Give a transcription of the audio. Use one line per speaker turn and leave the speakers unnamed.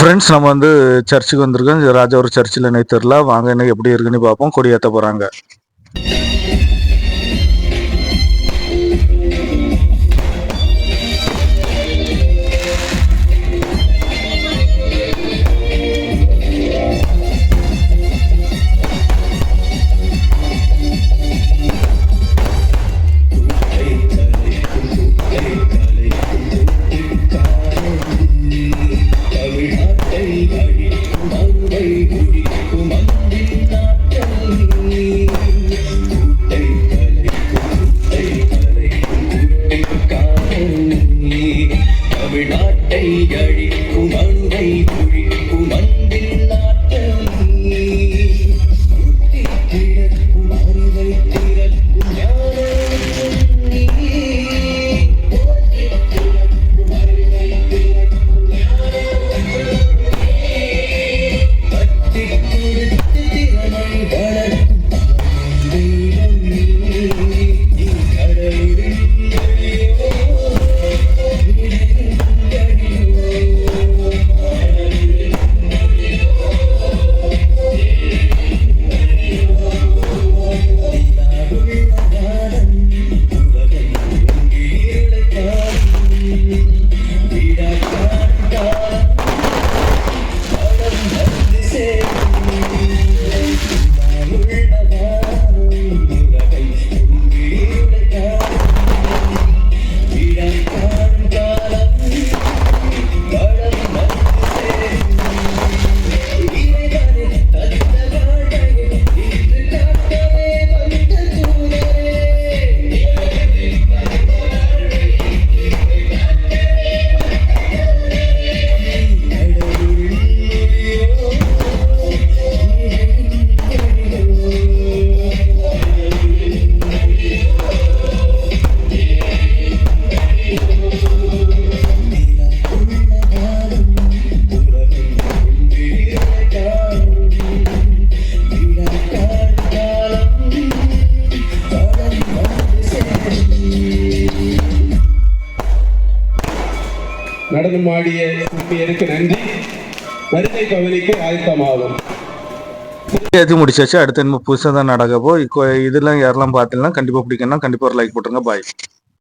Friends நம்ம சர்ச்சுக்கு வந்திருக்கோம். ராஜா ஒரு சர்ச்சில் நேற்றுல வாங்க என்ன எப்படி இருக்குன்னு பார்ப்போம். கொடி ஏற்ற போகிறாங்க.
நடனமாடிய சிற்பியருக்கு நன்றி. வருகை பவனிக்கு ஆயத்தமாகும்.
ஏற்றி முடிச்சாச்சு. அடுத்து என்ன புதுசாக தான் நடக்கப்போ இதெல்லாம் யாரெல்லாம் பார்த்தீங்கன்னா கண்டிப்பாக பிடிக்குன்னா கண்டிப்பாக ஒரு லைக் போட்டுருங்க. பாய்.